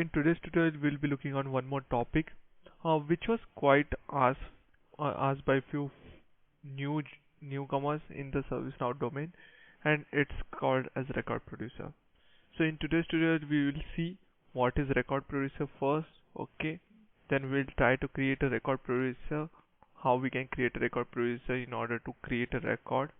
in today's tutorial, we'll be looking on one more topic, which was quite asked by few new newcomers in the ServiceNow domain, and it's called as Record Producer. So in today's tutorial, we will see what is Record Producer first, okay? Then we'll try to create a Record Producer, how we can create a Record Producer in order to create a record,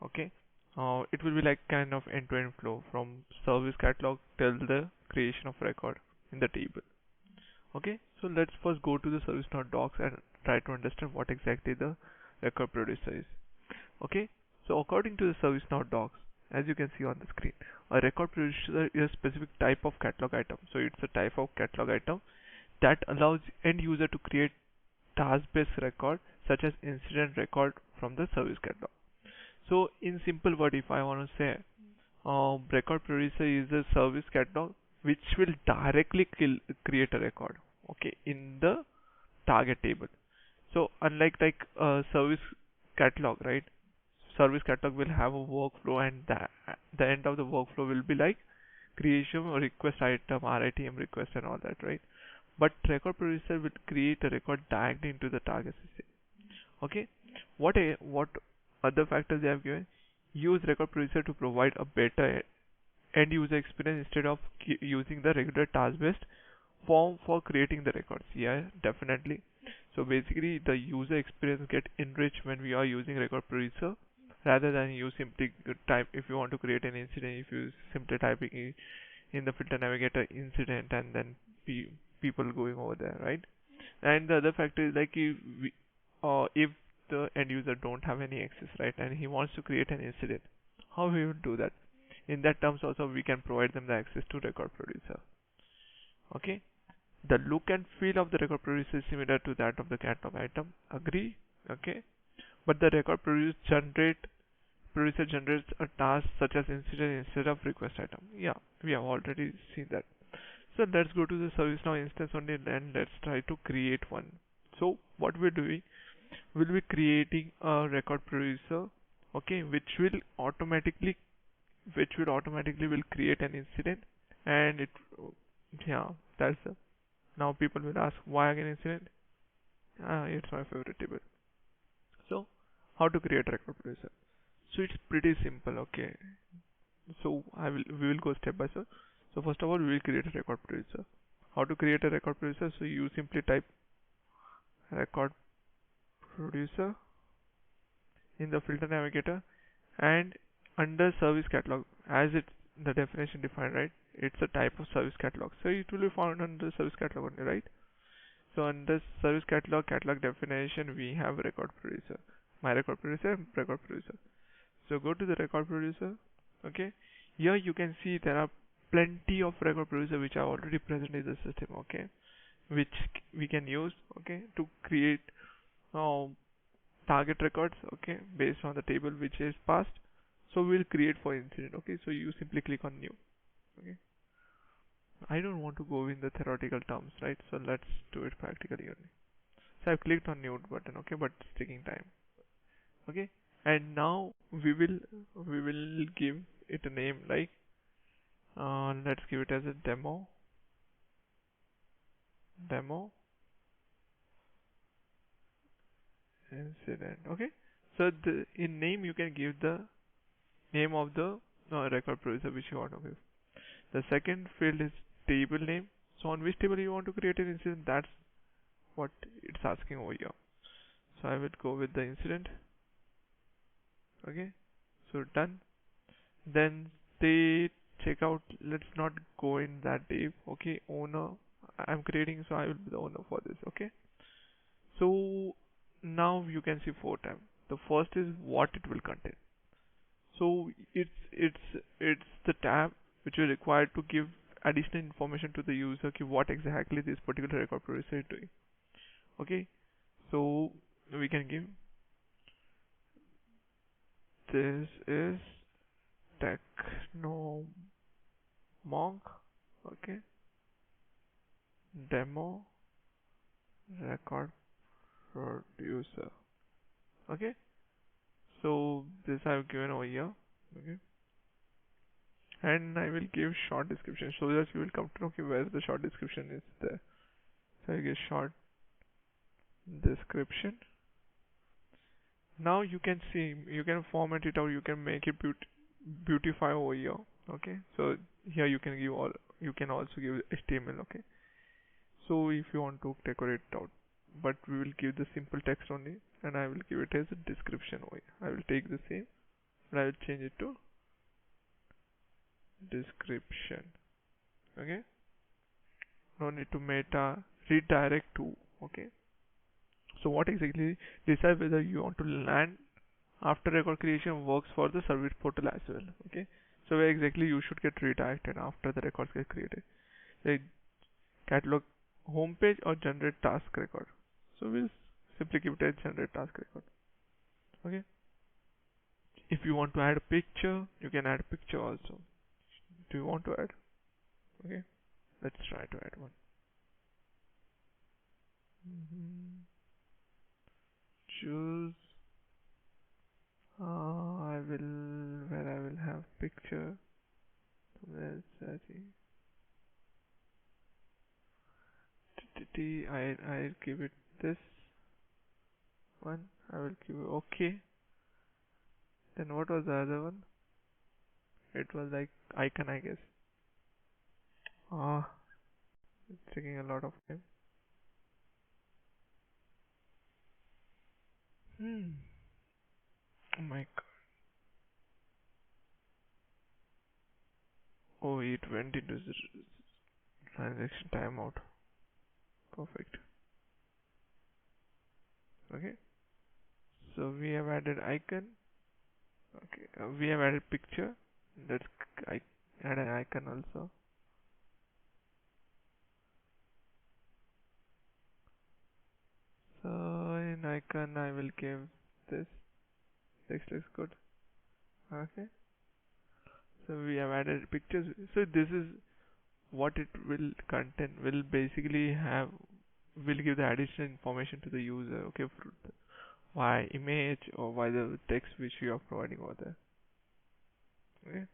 okay? It will be like kind of end-to-end flow from service catalog till the creation of record in the table. Okay, so let's first go to the ServiceNow docs and try to understand what exactly the record producer is. Okay, so according to the ServiceNow docs, as you can see on the screen, a record producer is a specific type of catalog item. So it's a type of catalog item that allows end user to create task-based record such as incident record from the service catalog. So in simple word, if I want to say, record producer is a service catalog which will directly create a record, okay, in the target table. So unlike like service catalog, right? Service catalog will have a workflow, and the end of the workflow will be like creation or request item, RITM request, and all that, right? But record producer will create a record directly into the target system. Okay, what other factors they have given? Use record producer to provide a better end user experience instead of using the regular task based form for creating the records. Yeah, definitely. So basically the user experience get enriched when we are using record producer rather than you simply type. If you want to create an incident, if you simply typing in the filter navigator incident and then people going over there, right? And the other factor is like if the end user don't have any access, right, and he wants to create an incident, how he would do that? In that terms also we can provide them the access to record producer. Okay, the look and feel of the record producer is similar to that of the catalog item, agree? Okay, but the record producer generates a task such as incident instead of request item. Yeah, we have already seen that. So let's go to the ServiceNow instance only and let's try to create one. So what we're doing, we'll be creating a record producer, okay, which will automatically will create an incident, and yeah, that's the. Now people will ask why again incident. It's my favorite table. So how to create a record producer? So it's pretty simple, okay. So we will go step by step. So first of all, we will create a record producer. How to create a record producer? So you simply type record producer in the filter navigator, and under service catalog, as it's the definition defined, right, it's a type of service catalog, so it will be found under service catalog only, right? So under service catalog definition, we have record producer, my record producer, record producer. So go to the record producer. Okay, here you can see there are plenty of record producer which are already present in the system, okay, which we can use, okay, to create target records, okay, based on the table which is passed. So we'll create for incident, okay. So you simply click on new, okay. I don't want to go in the theoretical terms, right? So let's do it practically only. So I've clicked on new button, okay, but it's taking time, okay. And now we will give it a name like let's give it as a demo incident, okay. So in name you can give the name of the record producer which you want to give. The second field is table name. So on which table you want to create an incident, that's what it's asking over here. So I will go with the incident, okay. So done. Then they check out, let's not go in that deep, okay. Owner, I'm creating, so I will be the owner for this, okay. So now you can see 4 tabs. The first is what it will contain. So it's the tab which is required to give additional information to the user, okay, what exactly this particular record producer is doing, okay. So we can give this is TechnoMonk, okay, demo record producer, okay. So this I've given over here, okay. and I will give short description so that you will come to know okay, where the short description is there. So I give short description. Now you can see, you can format it or you can make it beautify over here. Okay, so here you can give all, you can also give HTML. Okay, so if you want to decorate it out, but we will give the simple text only, and I will give it as a description over here. I will take the same, but I will change it to description. Okay, no need to meta redirect to. Okay, so what exactly, decide whether you want to land after record creation works for the service portal as well. Okay, so where exactly you should get redirected after the records get created, like catalog homepage or generate task record. So we'll simply give it a generate task record. Okay, if you want to add a picture, you can add a picture also. Do you want to add? Okay, let's try to add one. Choose. I will, where I will have picture. Where's that? I'll give it this one. I will give it okay. Then what was the other one? It was like icon, I guess. Ah, it's taking a lot of time. Oh my god. Oh, it went into the transaction timeout. Perfect. Okay. So we have added icon. Okay. We have added picture. Let's add an icon also. So in icon I will give this. This looks good. Okay. So we have added pictures. So this is what it will contain. Will basically have, will give the additional information to the user. Okay, why image or why the text which you are providing over there. Okay.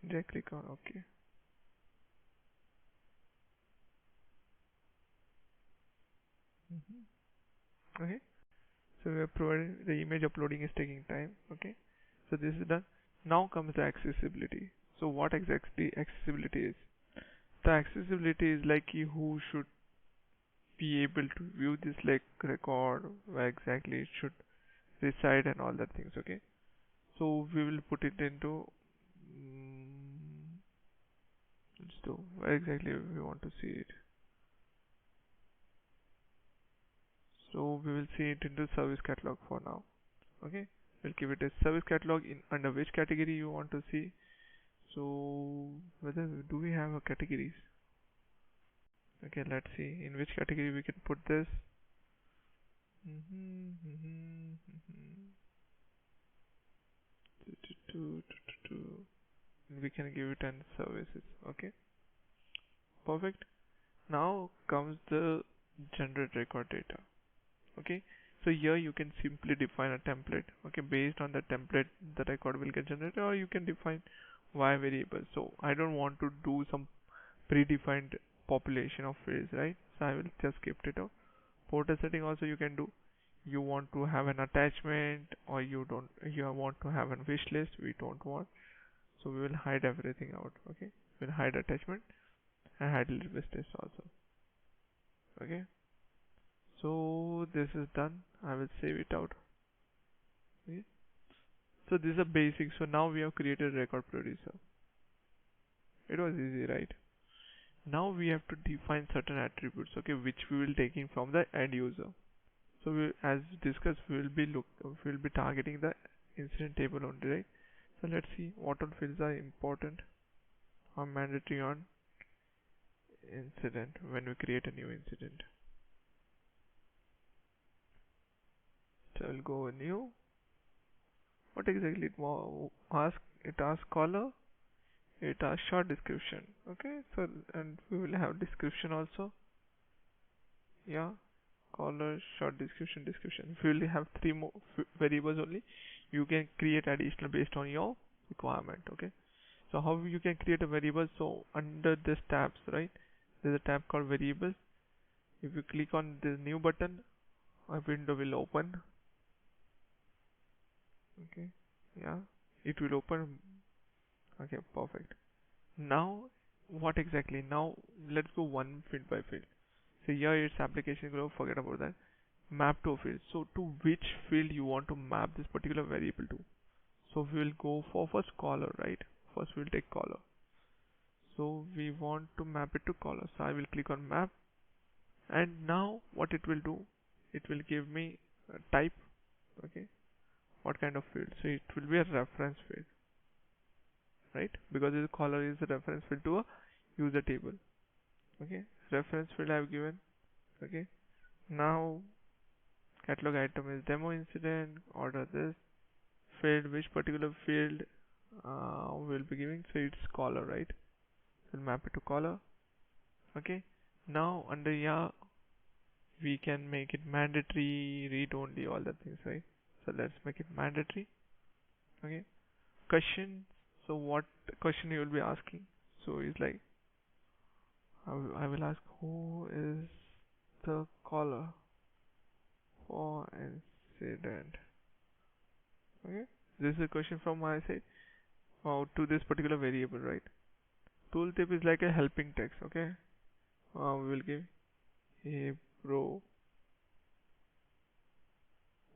Just click on OK. Okay. So we are providing, the image uploading is taking time. Okay. So this is done. Now comes the accessibility. So what exactly accessibility is? The accessibility is like who should be able to view this like record, where exactly it should reside and all that things. Okay, so we will put it into let's do where exactly we want to see it. So we will see it into service catalog for now. Okay, we'll give it a service catalog in under which category you want to see. So whether do we have a categories? Okay, let's see in which category we can put this. We can give it an services. Okay, perfect. Now comes the generate record data. Okay, so here you can simply define a template. Okay, based on the template the record will get generated, or you can define y variable. So I don't want to do some predefined population of fields, right? So I will just keep it out. Portal setting also you can do. You want to have an attachment, or you don't, you want to have a wish list. We don't want, so we will hide everything out. Okay, we'll hide attachment and hide wish list also. Okay, so this is done. I will save it out. Okay, so this is a basic. So now we have created record producer. It was easy, right? Now we have to define certain attributes, okay, which we will taking from the end user. So we, as discussed, we will be targeting the incident table only, right? So let's see what all fields are important or mandatory on incident when we create a new incident. So I'll go new. What exactly it asks? It asks caller. It asks short description. Okay, so and we will have description also. Yeah, caller, short description, description. If you will have three more variables only, you can create additional based on your requirement. Okay, So how you can create a variable? So under this tabs, right, there's a tab called variables. If you click on this new button, a window will open. Okay, yeah, it will open. Okay, perfect. Now what exactly? Now let's go one field by field. So here it's application group, forget about that. Map to a field. So to which field you want to map this particular variable to? So we will go for first caller, right? First we'll take caller. So we want to map it to caller. So I will click on map, and now what it will do? It will give me a type. Okay, what kind of field? So it will be a reference field, right? Because this caller is a reference field to a user table. Okay, reference field I have given. Okay, now catalog item is demo incident. Order this field. Which particular field will be giving? So it's caller, right? We'll map it to caller. Okay, now under yeah we can make it mandatory, read only, all the things, right? So let's make it mandatory. Okay, question. So what question you will be asking? So it's like I will ask who is the caller for incident. Okay, this is a question from my side to this particular variable, right? Tooltip is like a helping text. Okay, we will give hey bro,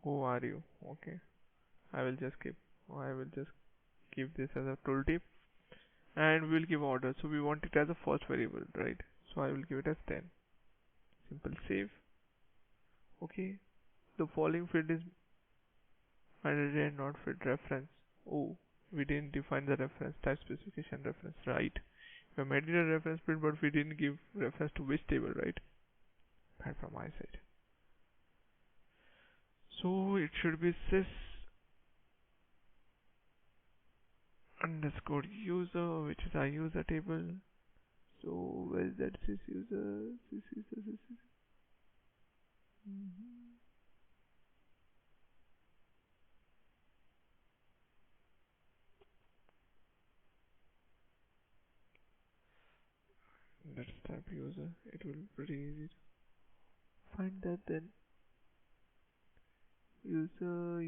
who are you? Okay, I will just keep I will just keep this as a tooltip, and we will give order. So we want it as a first variable, right? So I will give it as 10. Simple save. Okay, the following field is mandatory and not field reference. Oh, we didn't define the reference type specification reference, right? We made it a reference field, but we didn't give reference to which table, right? Bad from my side. So it should be sys underscore user, which is our user table. So where is that sys user? Sys user, sys user. Let's type user. It will be pretty easy to find that then. User,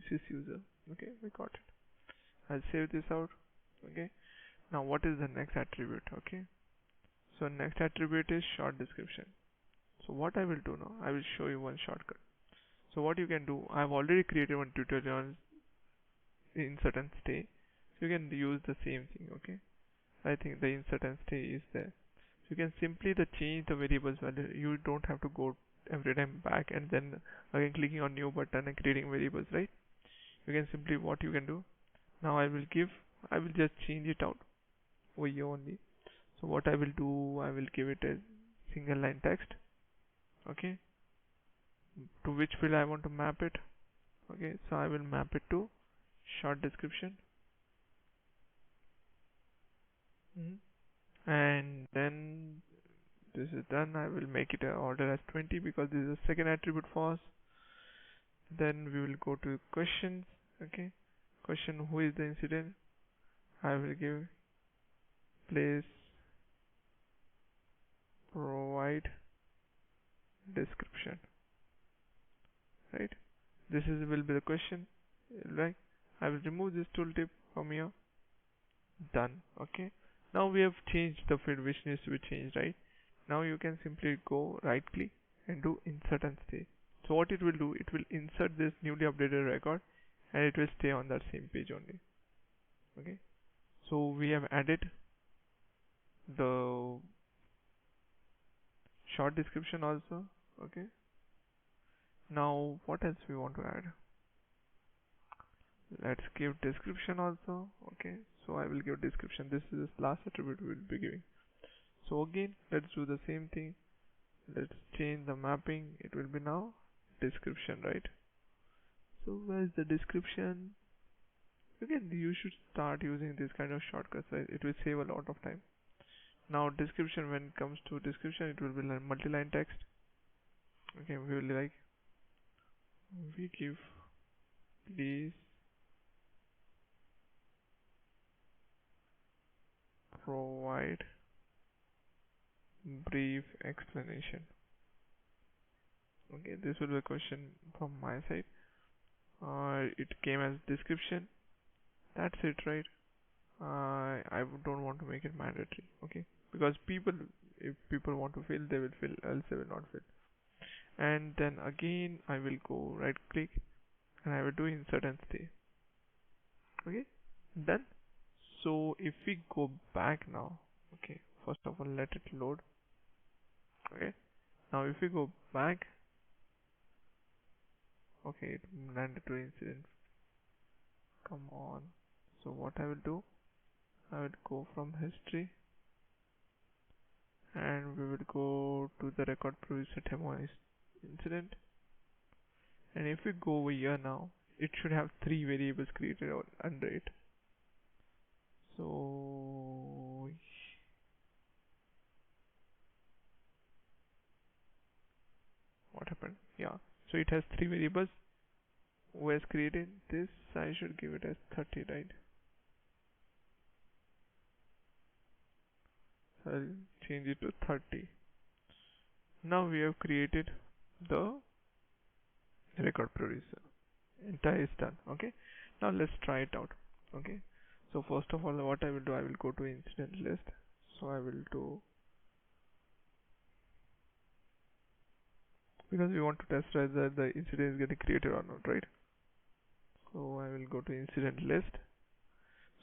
sys user. Okay, we got it. I'll save this out. Okay. Now what is the next attribute? Okay. So next attribute is short description. So what I will do now, I will show you one shortcut. So what you can do, I've already created one tutorial on insert and stay. So you can use the same thing, okay? I think the insert and stay is there. So you can simply change the variables value. You don't have to go every time back and then again clicking on new button and creating variables, right? You can simply what you can do. Now I will just change it out over here only. So what I will do, I will give it a single line text. Okay. To which field I want to map it. Okay. So I will map it to short description. And then this is done. I will make it a order as 20 because this is the second attribute for us. Then we will go to questions. Okay. Question, who is the incident? I will give place provide description, right? This is will be the question, right? I will remove this tooltip from here. Done. Okay, now we have changed the field which needs to be changed, right? Now you can simply go right click and do insert and stay. So what it will do, it will insert this newly updated record and it will stay on that same page only. Okay, so we have added the short description also. Okay, now what else we want to add? Let's give description also. Okay, so I will give description. This is the last attribute we will be giving. So again, let's do the same thing. Let's change the mapping. It will be now description, right? So where's the description? Again, you should start using this kind of shortcuts, right? It will save a lot of time. Now description, when it comes to description, it will be like multi-line text. Okay, we will like we give, please, provide brief explanation. Okay, this will be a question from my side. It came as description. That's it, right? I don't want to make it mandatory. Okay, because if people want to fill, they will fill, else they will not fill. And then again, I will go right click and I will do insert and stay. Okay, done. So if we go back now, okay, first of all, let it load. Okay, now if we go back, okay, it mandatory incident. Come on. So what I will do, I will go from history and we will go to the record producer demo incident. And if we go over here now, it should have 3 variables created under it. So what happened? Yeah, so it has 3 variables. Who has created this? I should give it as 30, right? So I'll change it to 30. Now we have created the record producer. Entire is done. Okay, now let's try it out. Okay, so first of all, what I will do, I will go to incident list. So I will do, because we want to test whether the incident is getting created or not, right? So I will go to incident list.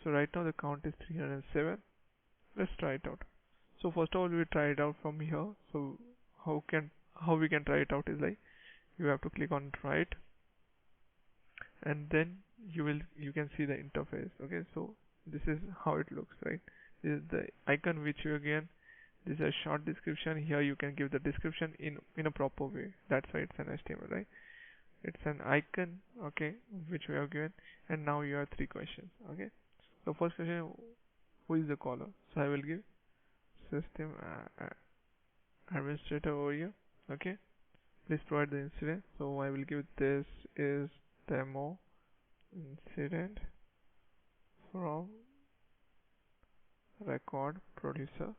So right now the count is 307. Let's try it out. So first of all, we try it out from here. So how we can try it out is like, you have to click on try it, and then you can see the interface. Okay, so this is how it looks, right? This is the icon which you again. This is a short description. Here you can give the description in a proper way. That's why it's an HTML, right? It's an icon, okay, which we have given. And now you have 3 questions. Okay, so first question, who is the caller? So I will give system administrator over here. Okay, please provide the incident. So I will give this is demo incident from record producer.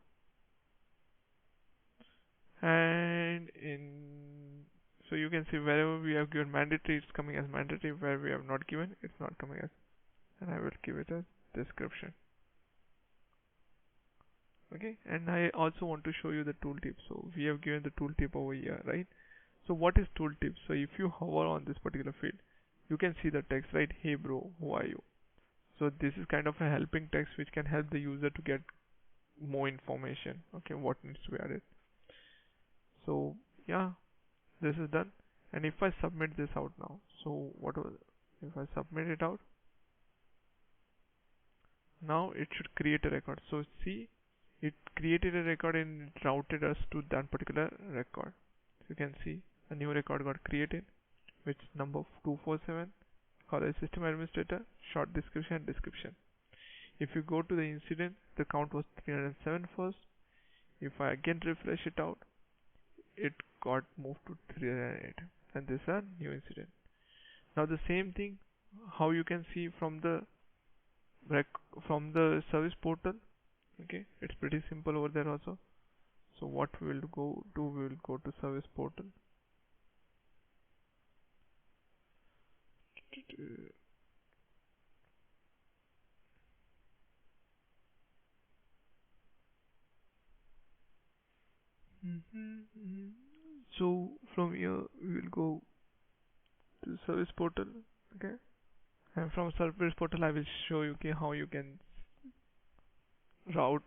And so you can see wherever we have given mandatory, it's coming as mandatory. Where we have not given, it's not coming as. And I will give it as description. Okay, and I also want to show you the tooltip. So we have given the tooltip over here, right? So what is tooltip? So if you hover on this particular field, you can see the text, right? Hey bro, who are you? So this is kind of a helping text which can help the user to get more information. Okay, what needs to be added. So yeah, this is done. And if I submit this out now, so if I submit it out, now it should create a record. So see, it created a record and it routed us to that particular record. So you can see a new record got created, which is number 247, called as system administrator, short description. If you go to the incident, the count was 307 first. If I again refresh it out, it got moved to 308, and this is a new incident. Now the same thing, how you can see from the service portal. Okay, it's pretty simple over there also. So what we will we will go to service portal. So from here we will go to service portal. Okay, and from service portal I will show you how you can route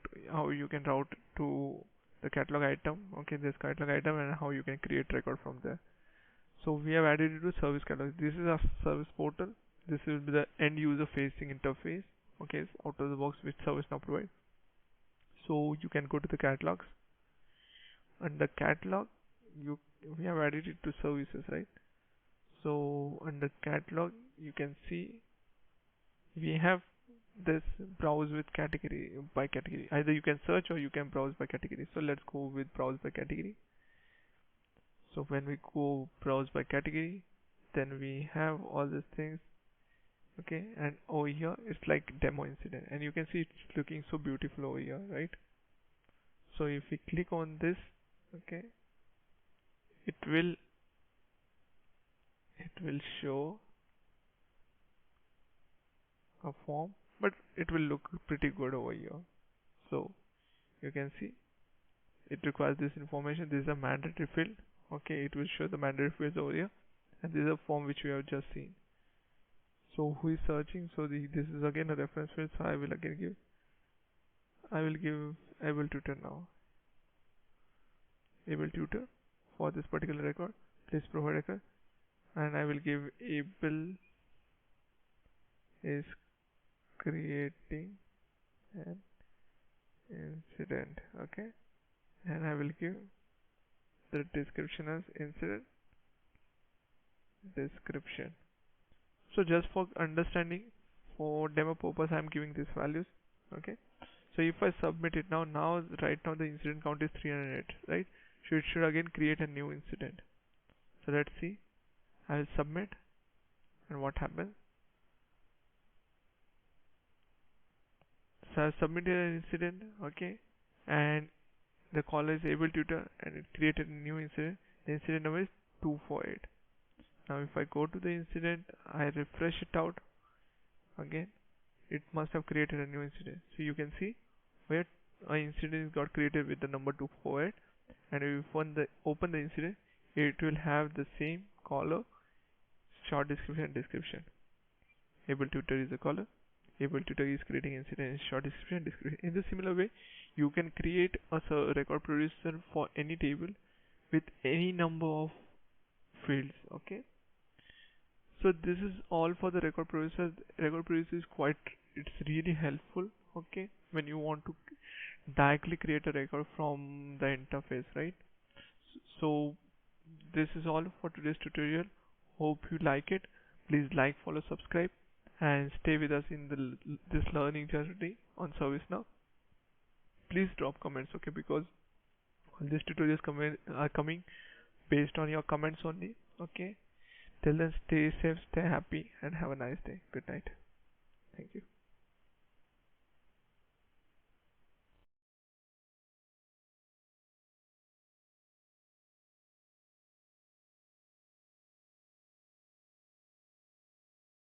to the catalog item. Okay, this catalog item, and how you can create record from there. So we have added it to service catalog. This is our service portal. This will be the end user facing interface. Okay, it's out of the box which ServiceNow provides. So you can go to the catalogs. Under catalog, we have added it to services, right? So under catalog, you can see we have this browse with category by category. Either you can search or you can browse by category. So let's go with browse by category. So when we go browse by category, then we have all these things. Okay, and over here it's like demo incident, and you can see it's looking so beautiful over here, right? So if we click on this, okay, it will show a form, but it will look pretty good over here. So you can see it requires this information. This is a mandatory field. Okay, it will show the mandatory fields over here, and this is a form which we have just seen. So who is searching? So this is again a reference field. So I will give able tutor now. Able tutor for this particular record. Please provide record, and I will give able is creating an incident. Okay, and I will give the description as incident description. So just for understanding, for demo purpose, I'm giving these values. Okay. So if I submit it now right now the incident count is 308, right? So it should again create a new incident. So let's see. I will submit, and what happens? So I submitted an incident, okay, and the caller is able tutor, and it created a new incident. The incident number is 248. Now if I go to the incident, I refresh it out again, it must have created a new incident. So you can see where an incident got created with the number 248, and if you open the incident, it will have the same caller, short description. Able tutor is the caller. Able tutor is creating incident in short description. In the similar way, you can create a record producer for any table with any number of fields. Okay. So this is all for the record producer. Record producer is it's really helpful, okay, when you want to directly create a record from the interface, right? So this is all for today's tutorial. Hope you like it. Please like, follow, subscribe, and stay with us in this learning journey on ServiceNow. Please drop comments, okay, because all these tutorials are coming based on your comments only, okay. Till then, stay safe, stay happy, and have a nice day. Good night. Thank you.